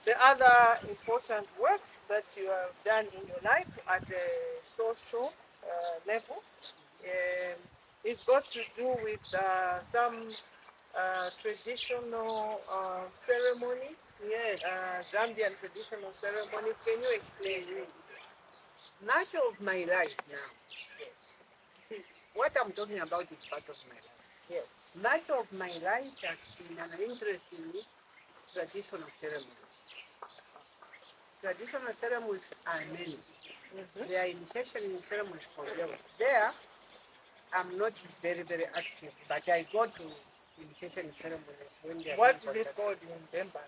the other important work that you have done in your life at a social level, it's got to do with some traditional ceremonies. Yes. Zambian traditional ceremonies. Can you explain? Much of my life now. Yes. See, what I'm talking about is part of my life. Yes. Much of my life has been an interest in traditional ceremonies. Traditional ceremonies are many. There are initiation ceremonies for them. There, I'm not very, very active, but I go to initiation ceremonies when they are. What is it called in Bemba?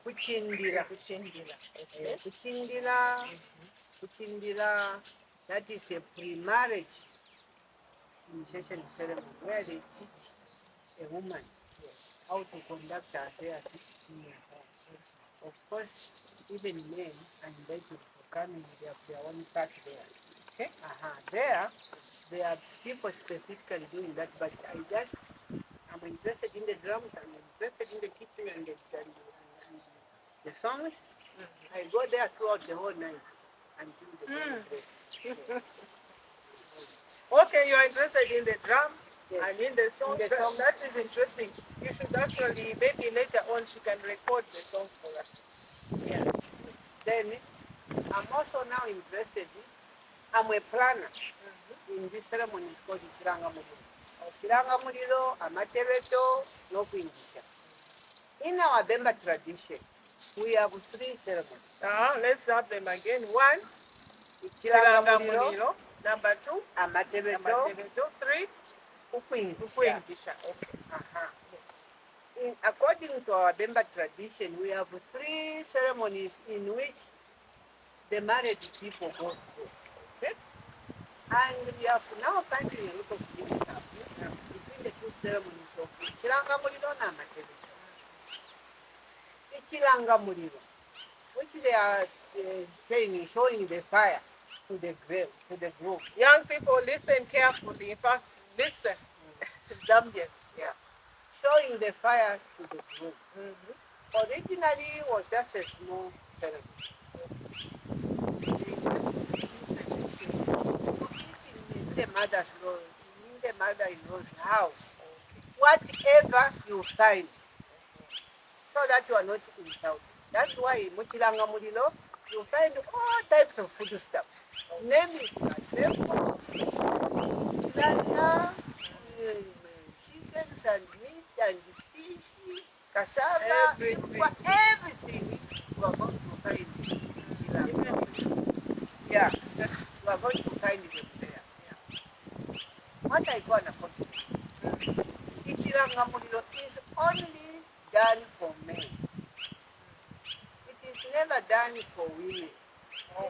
Kuchindira. Kuchindila. Kuchindira, that is a pre-marriage initiation ceremony where they teach a woman how to conduct her affairs in her home. Of course, even men are invited to come in, they have their own part there. Okay. There are people specifically doing that, but I'm interested in the drums, I'm interested in the kitchen and the songs. I go there throughout the whole night until the day. Okay, you are interested in the drums. Yes. And in the song, that is interesting. You should actually, maybe later on, she can record the songs for us. Yeah. Then I'm also now interested I'm a planner in this ceremony is called Kiranga Mulilo. Kiranga Mulilo, Amatereto, no Quindisha. In our Bemba tradition, we have 3 ceremonies. Let's have them again. 1, Kiranga Mulilo. Number 2, Amatereto. 3, Ukwindisha. Okay. According to our Bemba tradition, we have 3 ceremonies in which the married people go through. Okay? And we have now finding a lot of things happening between the 2 ceremonies of Kiranga Mulilo and Amatereto. Kiranga Mulilo, which they are saying, showing the fire to the group. Young people, listen carefully. In fact, listen. Zambians. Yeah. Showing the fire to the group. Originally, it was just a small ceremony. In the mother-in-law's house, whatever you find, so that you are not insulted. That's why in Muchilanga Mulilo, you find all types of food stuff. Namely, kasepo, lana, chickens and meat and fish, cassava, everything you are going to find in Muchilanga. Yeah, you are going to find them there. Yeah. What I go and afford to do, Ichilanga Mulilo is only done for men. It is never done for women.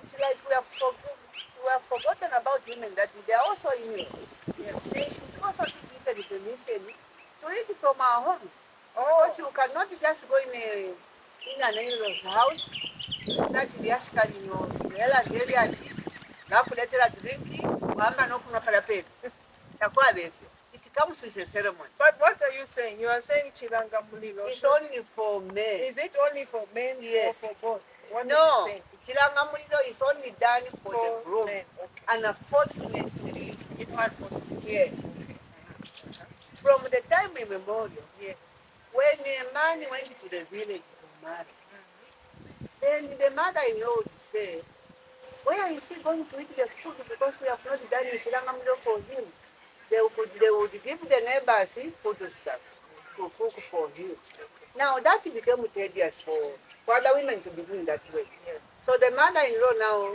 It's like we have forgotten about women, that they are also in it. They should also be given permission to eat from our homes. Because you cannot just go in an in-law's house, start the ashkari in your area, nakuletera drinki, mama nokuna parapet. It comes with a ceremony. But what are you saying? You are saying Chilanga Mulilo. It's only for men. Is it only for men? Yes. Or for both? What No, are you saying? Chilanga Mulilo is only done for the groom. Men. Okay. And unfortunately, It was for yes. From the time immemorial, yes. when a man went to the village to marry, then the mother-in-law would say, where is he going to eat the food, because we have not done Chilanga Mulilo for him? They would give the neighbors food stuff to cook for him. Now that became tedious for other women to be doing that way. Yes. So the mother-in-law now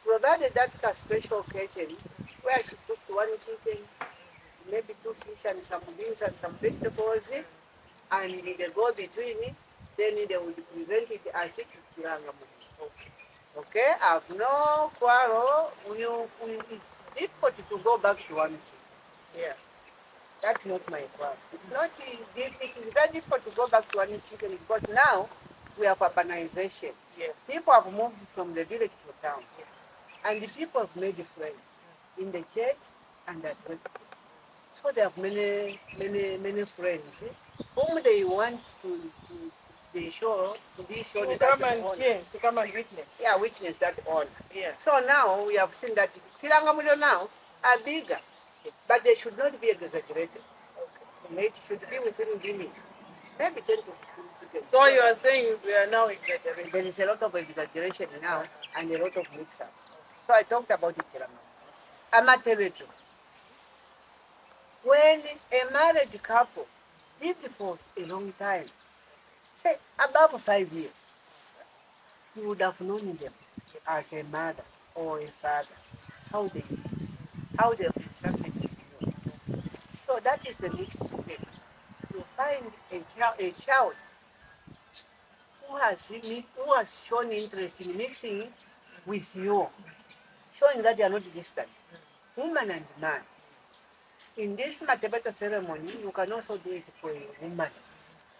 provided that special occasion where she cooked 1 chicken, maybe 2 fish and some beans and some vegetables, and they go between it. Then they would present it as a Chilanga Mulilo. Okay, I have no quarrel. It's difficult to go back to 1 chicken. Yeah, that's not my problem. It's not. It is very difficult to go back to 1 chicken because now we have urbanization. Yes. People have moved from the village to town. Yes. And the people have made friends in the church and at work. So they have many friends whom they want to they show to be shown to that come and honor. yes, to come and witness. Yeah, witness that honor. Yes. So now we have seen that Kilangamulilo now are bigger, Yes. but they should not be exaggerated. Okay. It should be within limits. Maybe 10 to 15 chickens. So you are saying we are now exaggerating. There is a lot of exaggeration now and a lot of mix-up. So I talked about it. Amatereto. When a married couple lived for a long time, say above 5 years, you would have known them as a mother or a father, how they have interacted with you. So that is the next step. You find a child who has shown interest in mixing with you, showing that they are not distant, woman and man. In this Matebeta ceremony, you can also do it for a woman.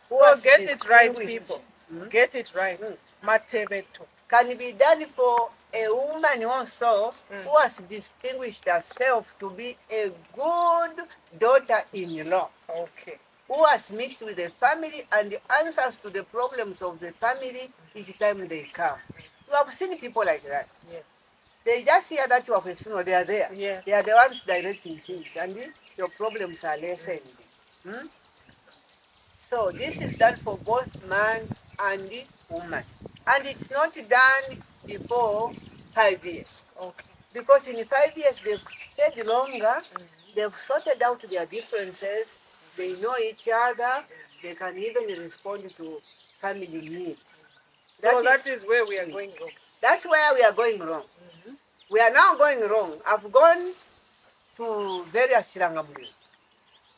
So get it right, people. Get it right. Matebeto. Can be done for a woman also who has distinguished herself to be a good daughter-in-law. Okay. Who has mixed with the family and answers to the problems of the family each time they come. You have seen people like that. Yes. They just hear that you have a funeral, they are there. Yes. They are the ones directing things, and your problems are lessened. So this is done for both man and woman. And it's not done before 5 years. Okay. Because in 5 years they've stayed longer, they've sorted out their differences, they know each other, they can even respond to family needs. So that is where we are going wrong. That's where we are going wrong. We are now going wrong. I've gone to various chirangamuli.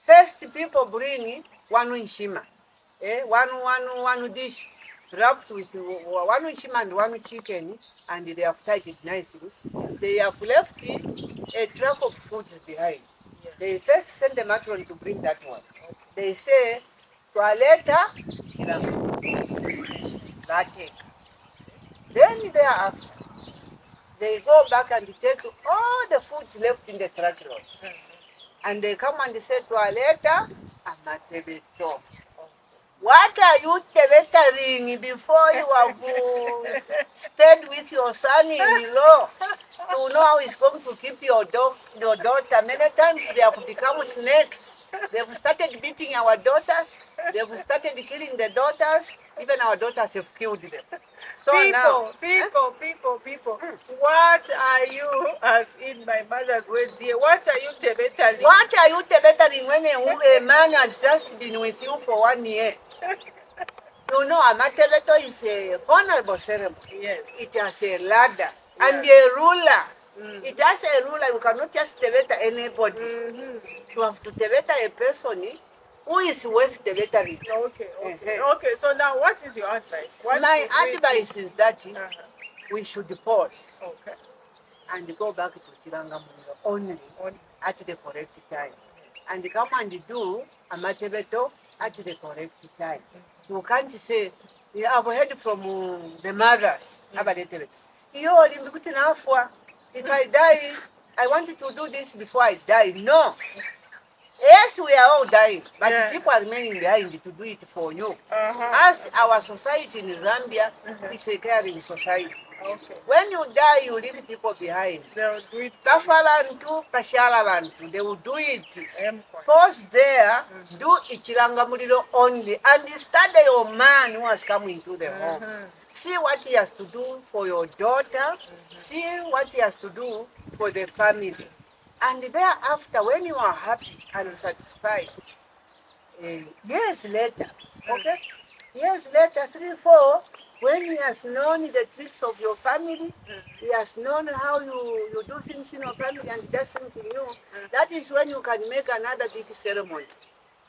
First, people bring one nshima, one dish wrapped with one nshima and one chicken, and they have tied it nicely. They have left a truck of foods behind. Yes. They first send the matron to bring that one. They say, toileta, that take. Then thereafter, they go back and take all the foods left in the truck loads. And they come and say, toileta, amatebeto. What are you tebetaring before you have stayed with your son-in-law to know how he's going to keep your daughter? Many times they have become snakes. They've started beating our daughters. They've started killing the daughters. Even our daughters have killed them. So people, what are you, as in my mother's words here, what are you tebetaling? What are you tebetaling when a man has just been with you for 1 year? You know, a matebeto is a honorable ceremony. Yes. It has a ladder and a ruler. It has a ruler. You cannot just tebeta anybody. You have to tebeta a person who is worth tebetaring. Okay. So now, what is your advice? My advice is that we should pause and go back to Chirangamulilo only at the correct time. And come and do a matebeto at the correct time. You can't say, I've heard from the mothers. If I die, I want you to do this before I die. No. Yes, we are all dying, but people are remaining behind to do it for you. As our society in Zambia is a caring society. When you die, you leave people behind. They will do it. They will do it. Pause there, do Ichirangamulilo only, and study your man who has come into the home. See what he has to do for your daughter. See what he has to do for the family. And thereafter, when you are happy and satisfied, years later, years later, 3, 4, when he has known the tricks of your family, he has known how you do things in your family and does things in you, that is when you can make another big ceremony.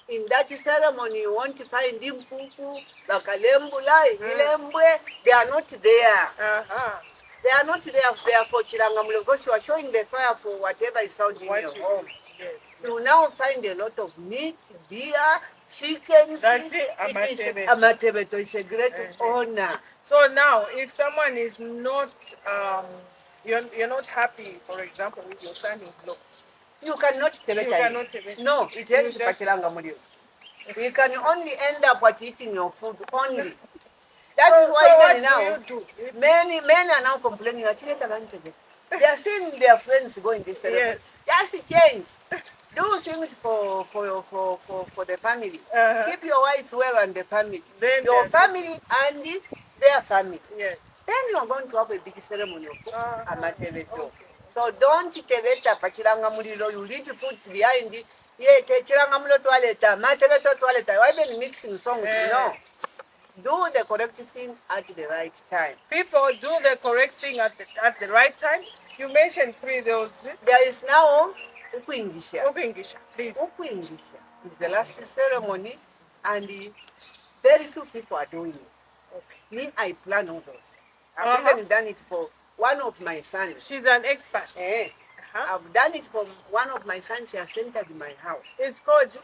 In that ceremony, you want to find Impupu, Bakalembula, Ilembwe, they are not there. They are not there for Chirangamulilo because you are showing the fire for whatever is found in your home. Yes. You now find a lot of meat, beer, chickens. That's it. It is amatebeto. It's a great honor. So now, if someone is not, you're not happy, for example, with your son-in-law, you cannot tebeta. No, it ends Chirangamulilo. You can only end up at eating your food only. That is why what even now, do you do? many men are now complaining that they are seeing their friends going this ceremony. Yes. Just change. Do things for the family. Keep your wife well and the family. Then Your family and their family. Yes. Then you are going to have a big ceremony of Amateveto. Okay. So don't teveta pachiranga mulilo. You leave the foods behind. Yeah, chiranga mulo toilet, Amateveto toilet. Why even mixing songs? No. Do the correct thing at the right time. People do the correct thing at the right time. You mentioned three those. There is now Ukuingisha. Ukwengisha, please. Ukuingisha is the last ceremony, and very few people are doing it. Okay. Me, I plan all those. I've even done it for one of my sons. She's an expert. I've done it for one of my sons. She has entered my house. It's called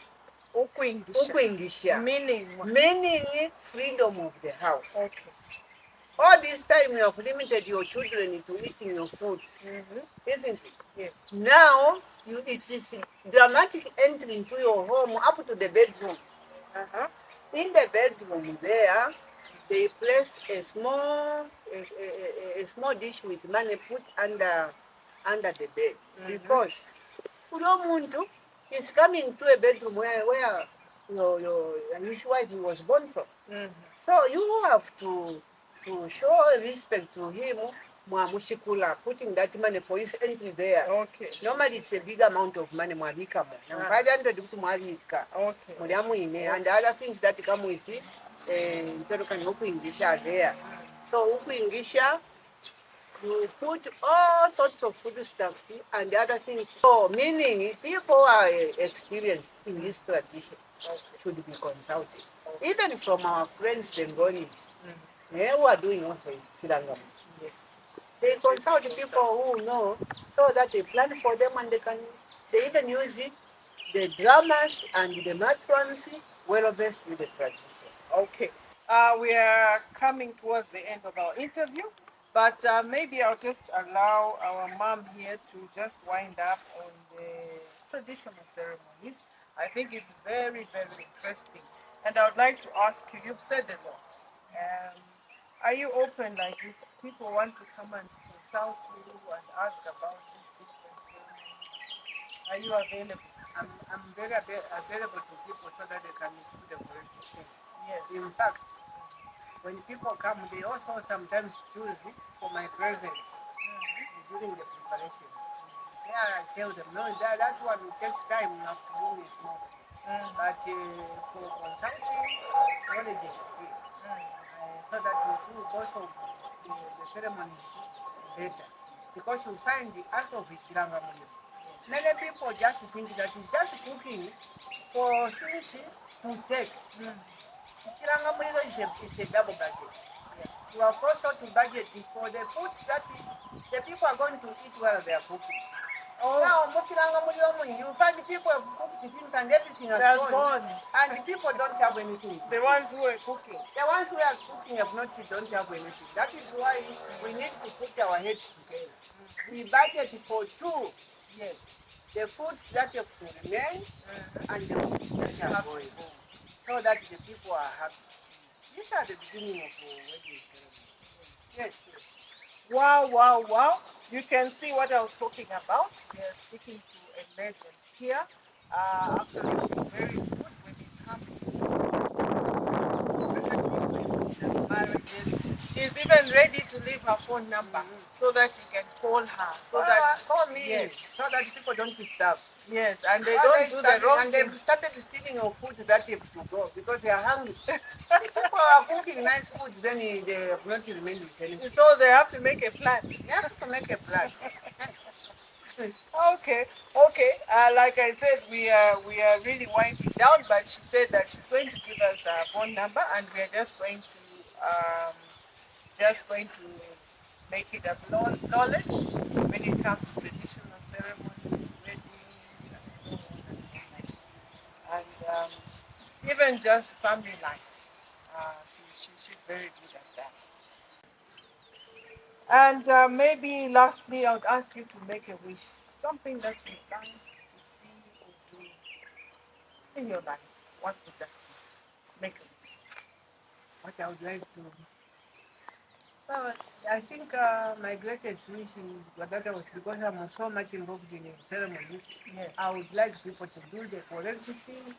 Ukwengisha. Ukuingisha. Meaning freedom of the house. Okay. All this time you have limited your children to eating your food, isn't it? Yes. Now it is dramatic entry into your home up to the bedroom. In the bedroom there, they place a small dish with money put under the bed, because Ulomuntu is coming to a bedroom where your wife was born from. So you have to show respect to him, Mwamushikula, putting that money for his entry there. Okay. Normally it's a big amount of money, Mwabika. Okay. And the other things that come with it, English are there. So English, you put all sorts of food stuff and the other things. So meaning people are experienced in this tradition should be consulted. Even from our friends, the Bengalis, who are doing also Kirangam. They consult people who know, so that they plan for them, and they even use it, the dramas and the matrons well versed with the tradition. Okay. We are coming towards the end of our interview, but maybe I'll just allow our mom here to just wind up on the traditional ceremonies. I think it's very, very interesting. And I would like to ask you, you've said a lot. Are you open, like if people want to come and consult you and ask about these different ceremonies, are you available? I'm very available to people so that they can do the correct thing. Yes. In fact, when people come, they also sometimes choose for my presence during the preparations. Yeah, I tell them, no, that one takes time, you have to do it more. But for consulting, knowledge is free. So that we do both of the ceremonies better. Because you find the art of Ichirangamuni. Many people just think that it's just cooking for things to take. Ichirangamuni is a double budget. You are also to budget for the foods that the people are going to eat while they are cooking. Now, you find the people have cooked things and everything has gone. And the people don't have anything. The ones who are cooking. The ones who are cooking don't have anything. That is why we need to put our heads together. We budget for two. Yes. The foods that have to remain and the foods that are going. So that the people are happy. These are the beginning of the wedding ceremony. Yes. Wow. You can see what I was talking about. We are speaking to a legend here. Actually, she's very good when it comes to marriages. She's even ready to leave her phone number so that you can call her. Call me. Yes. So that people don't starve. Yes, and they don't do the wrong and thing. they've started stealing your food that you have to go because they are hungry. People are cooking nice food, then they have not remained with anything. So they have to make a plan. They have to make a plan. Okay. Like I said, we are really winding down, but she said that she's going to give us a phone number, and we are just going to make it acknowledge when it comes to traditional ceremonies, weddings, and so on and so forth. And even just family life. She's very good at that. And maybe lastly, I would ask you to make a wish. Something that you'd like to see or do in your life. What would that be? Make a wish. What I would like to Well, I think my greatest wish that was because I'm so much involved in ceremonies. Yes. I would like people to do the correct thing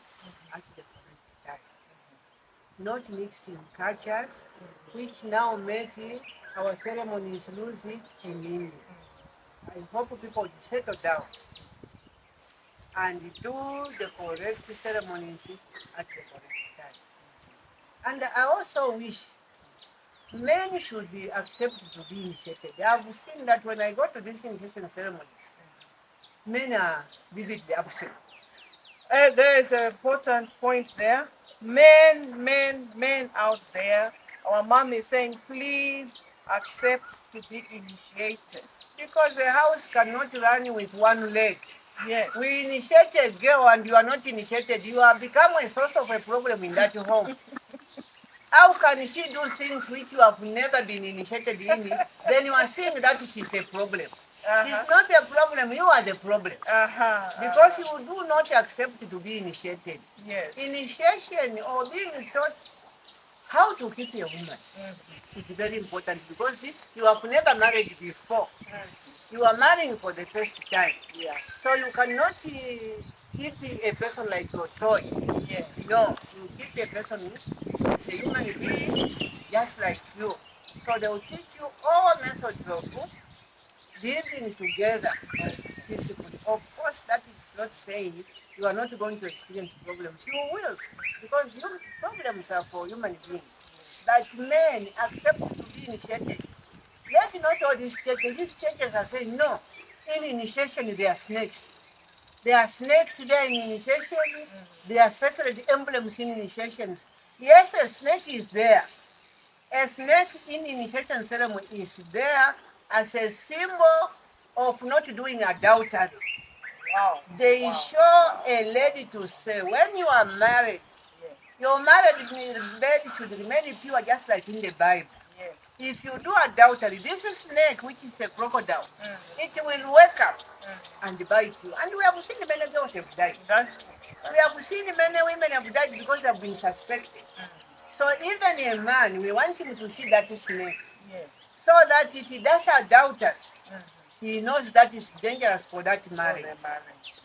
at the correct time, not mixing cultures, which now make our ceremonies lose a meaning. I hope people will settle down and do the correct ceremonies at the correct time. And I also wish men should be accepted to be initiated. I've seen that when I go to this initiation ceremony, men are vividly absent. There is an important point there. Men out there. Our mom is saying, please accept to be initiated. Because a house cannot run with one leg. Yes. We initiate a girl and you are not initiated, you have become a source of a problem in that home. How can she do things which you have never been initiated in? Then you are saying that she's a problem. She's not a problem, you are the problem. Because you do not accept to be initiated. Yes. Initiation or being taught how to keep a woman is very important because you have never married before. You are marrying for the first time. Yeah. So you cannot keep a person like your toy. Yeah. No, you keep a person as a human being just like you. So they will teach you all methods of living together peacefully. Of course, that is not saying you are not going to experience problems. You will, because problems are for human beings. That men accept to be initiated. Let's not all these churches. These churches are saying no. In initiation, they are snakes. There are snakes there in initiation. There are sacred emblems in initiations. Yes, a snake is there. A snake in initiation ceremony is there as a symbol of not doing adultery. Wow. They show a lady to say, when you are married, Yes. your married bed should remain pure just like in the Bible. Yes. If you do adultery, this snake, which is a crocodile, it will wake up and bite you. And we have seen many girls have died. That's true. We have seen many women have died because they have been suspected. So even a man, we want him to see that snake. Yes. So that if he does adultery, he knows that is dangerous for that marriage.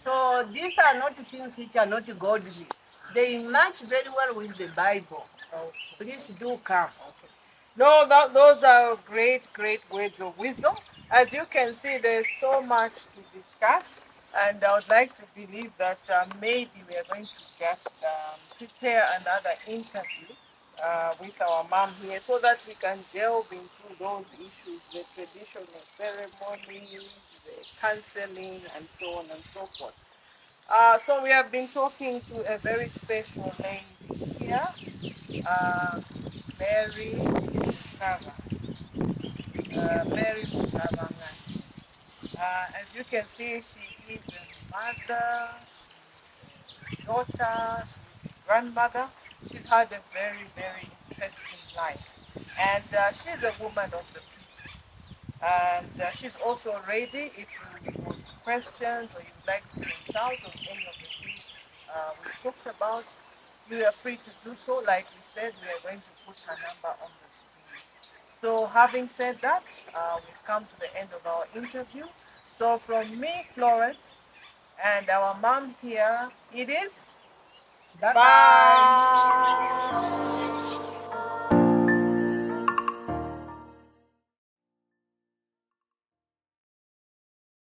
So these are not things which are not godly. They match very well with the Bible. Please do come. No, those are great, great words of wisdom. As you can see, there's so much to discuss, and I would like to believe that maybe we are going to just prepare another interview with our mom here so that we can delve into those issues, the traditional ceremonies, the counseling, and so on and so forth. So we have been talking to a very special lady here, uh, Mary Musaba. Mary Musaba Nandwe. As you can see, she is a mother, daughter, grandmother. She's had a very, very interesting life. And she's a woman of the people. And she's also ready if you want questions or you'd like to consult on any of the things we talked about. You are free to do so. Like we said, we are going to put her number on the screen. So having said that, we've come to the end of our interview. So from me, Florence, and our mom here, it is bye. Bye.